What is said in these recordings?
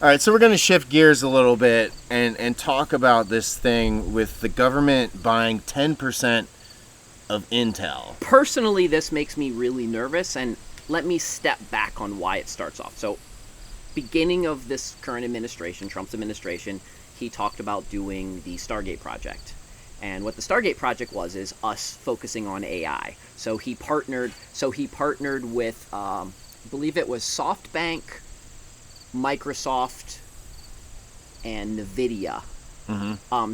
All right, so we're going to shift gears a little bit and talk about this thing with the government buying 10% of Intel. Personally, this makes me really nervous, and let me step back on why it starts off. So, beginning of this current administration, Trump's administration, he talked about doing the Stargate project. And what the Stargate project was is us focusing on AI. So he partnered with, I believe it was SoftBank, Microsoft, and NVIDIA,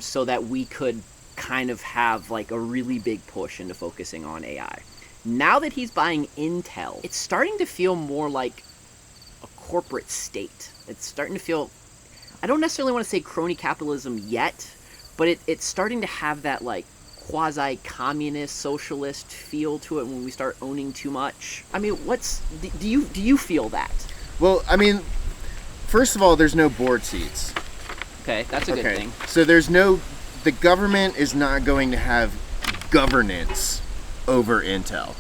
so that we could kind of have like a really big push into focusing on AI. Now that he's buying Intel, it's starting to feel more like a corporate state. It's starting to feel, I don't necessarily want to say crony capitalism yet, but it's starting to have that like quasi-communist, socialist feel to it when we start owning too much. I mean, do you feel that? Well, I mean, first of all, there's no board seats. Okay, that's a good thing. So the government is not going to have governance over Intel.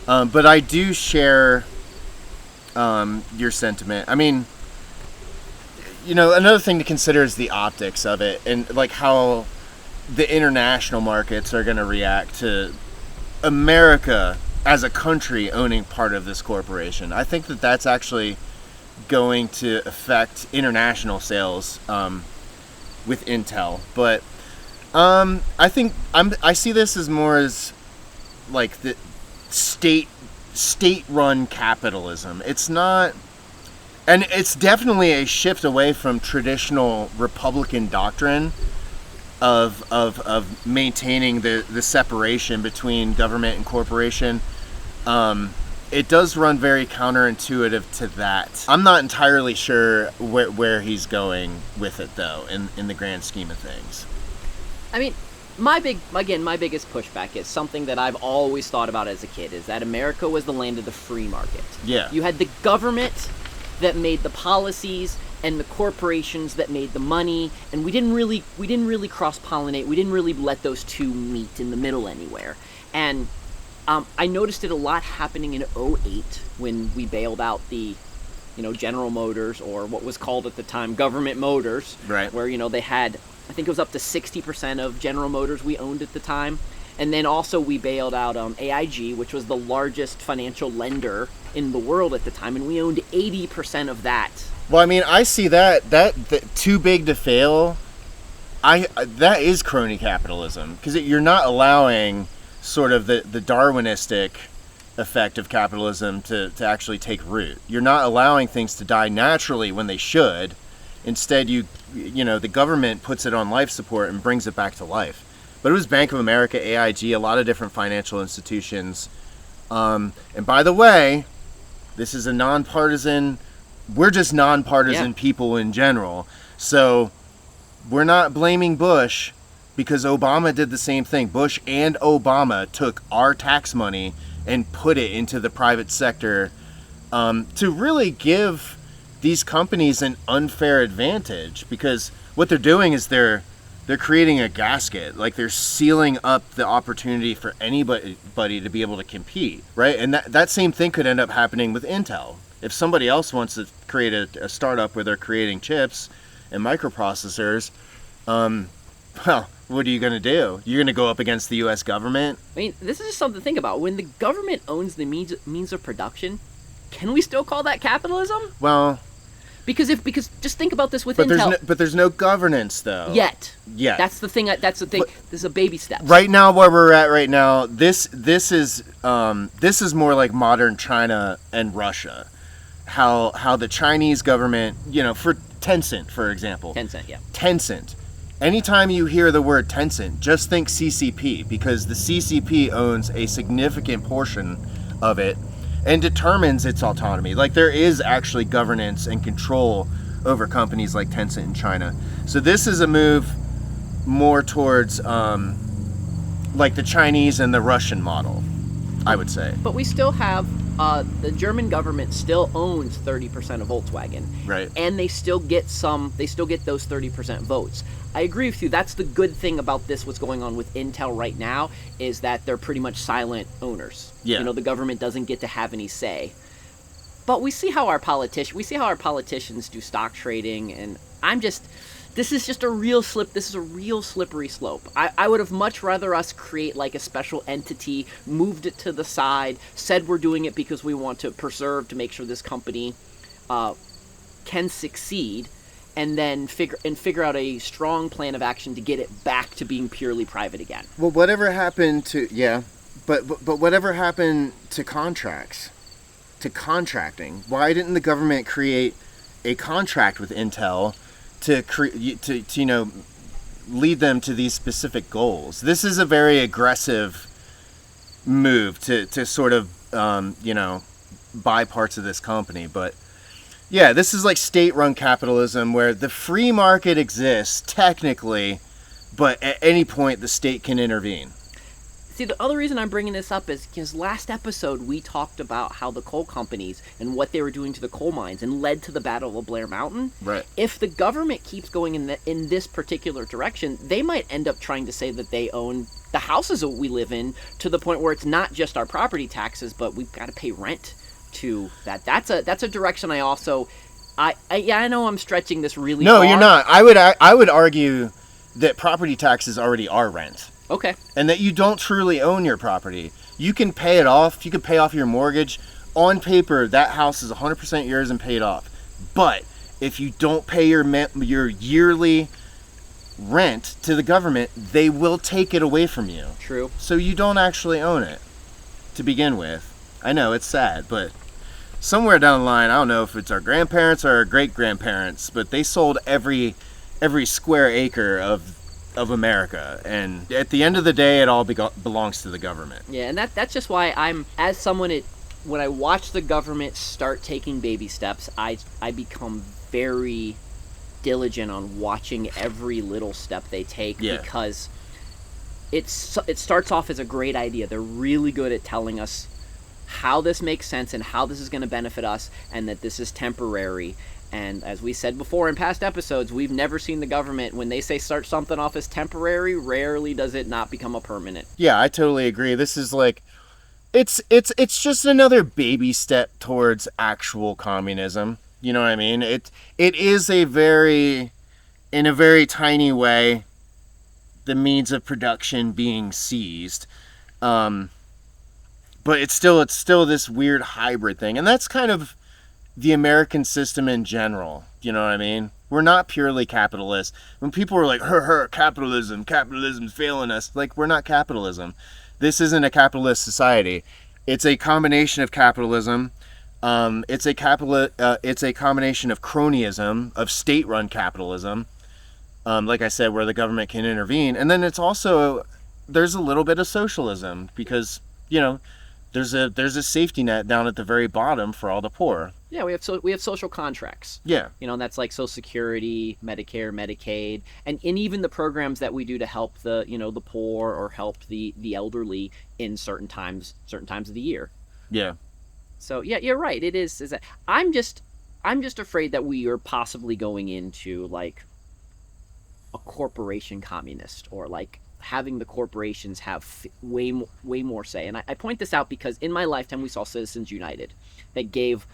But I do share your sentiment. I mean, another thing to consider is the optics of it and like how the international markets are going to react to America as a country owning part of this corporation. I think that that's actually going to affect international sales with Intel. But I think I see this as more as like the state-run capitalism. It's not. And it's definitely a shift away from traditional Republican doctrine of maintaining the separation between government and corporation. It does run very counterintuitive to that. I'm not entirely sure where he's going with it, though, in the grand scheme of things. I mean, my biggest pushback is something that I've always thought about as a kid, is that America was the land of the free market. Yeah. You had the government that made the policies and the corporations that made the money, and we didn't really cross-pollinate. We didn't really let those two meet in the middle anywhere. And I noticed it a lot happening in 2008 when we bailed out the, General Motors, or what was called at the time Government Motors, right? Where they had, I think it was up to 60% of General Motors we owned at the time. And then also we bailed out AIG, which was the largest financial lender in the world at the time, and we owned 80% of that. Well, I mean, I see that too big to fail. That is crony capitalism, because you're not allowing sort of the Darwinistic effect of capitalism to actually take root. You're not allowing things to die naturally when they should. Instead, the government puts it on life support and brings it back to life. But it was Bank of America, AIG, a lot of different financial institutions. And by the way, this is a nonpartisan. We're just nonpartisan people in general. So we're not blaming Bush, because Obama did the same thing. Bush and Obama took our tax money and put it into the private sector to really give these companies an unfair advantage, because what they're doing is they're creating a gasket. Like, they're sealing up the opportunity for anybody to be able to compete, right? And that same thing could end up happening with Intel. If somebody else wants to create a startup where they're creating chips and microprocessors, well, what are you going to do? You're going to go up against the U.S. government? I mean, this is just something to think about. When the government owns the means of production, can we still call that capitalism? Well, because just think about this with Intel. But there's no governance, though. Yet. That's the thing. But this is a baby step. Right now, where we're at right now, this is more like modern China and Russia. How the Chinese government, for Tencent, for example. Tencent. Anytime you hear the word Tencent, just think CCP, because the CCP owns a significant portion of it and determines its autonomy. Like, there is actually governance and control over companies like Tencent in China. So this is a move more towards like the Chinese and the Russian model, I would say. But we still have the German government still owns 30% of Volkswagen, right? And they still get those 30% votes. I agree with you. That's the good thing about this. What's going on with Intel right now is that they're pretty much silent owners. Yeah. The government doesn't get to have any say. But we see how our politicians do stock trading, and this is just a real slippery slope. I would have much rather us create like a special entity, moved it to the side, said we're doing it because we want to make sure this company can succeed, and then figure out a strong plan of action to get it back to being purely private again. Well, whatever happened to but whatever happened to contracts, to contracting? Why didn't the government create a contract with Intel to lead them to these specific goals? This is a very aggressive move to sort of buy parts of this company, but yeah, this is like state-run capitalism where the free market exists technically, but at any point the state can intervene. See, the other reason I'm bringing this up is because last episode we talked about how the coal companies and what they were doing to the coal mines and led to the Battle of Blair Mountain. Right. If the government keeps going in this particular direction, they might end up trying to say that they own the houses that we live in, to the point where it's not just our property taxes, but we've got to pay rent to that. That's a direction I know I'm stretching this really far. No, you're not. I would argue that property taxes already are rent. Okay. And that you don't truly own your property. You can pay it off. You can pay off your mortgage. On paper, that house is 100% yours and paid off. But if you don't pay your yearly rent to the government, they will take it away from you. True. So you don't actually own it to begin with. I know, it's sad, but somewhere down the line, I don't know if it's our grandparents or our great-grandparents, but they sold every square acre of America, and at the end of the day, it all belongs to the government. Yeah, and that's just why when I watch the government start taking baby steps, I become very diligent on watching every little step they take, because it starts off as a great idea. They're really good at telling us how this makes sense and how this is going to benefit us, and that this is temporary. And as we said before in past episodes, we've never seen the government, when they say start something off as temporary, rarely does it not become a permanent. Yeah, I totally agree. This is like, it's just another baby step towards actual communism. You know what I mean? It is in a very tiny way, the means of production being seized. But it's still this weird hybrid thing. And that's kind of the American system in general. You know what I mean? We're not purely capitalist. When people are like, capitalism's failing us. Like, we're not capitalism. This isn't a capitalist society. It's a combination of capitalism. It's a combination of cronyism, of state-run capitalism. Like I said, where the government can intervene. And then there's a little bit of socialism, because, there's a safety net down at the very bottom for all the poor. Yeah, we have social contracts. Yeah. That's like Social Security, Medicare, Medicaid, and even the programs that we do to help the poor or help the elderly in certain times of the year. Yeah. So yeah, you're right. It is. I'm just afraid that we are possibly going into like a corporation communist, or like having the corporations have way more say. And I point this out because in my lifetime we saw Citizens United that gave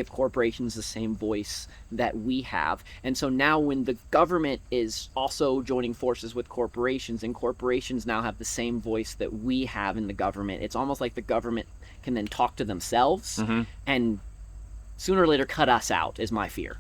corporations the same voice that we have. And so now when the government is also joining forces with corporations, and corporations now have the same voice that we have in the government, it's almost like the government can then talk to themselves, and sooner or later cut us out, is my fear.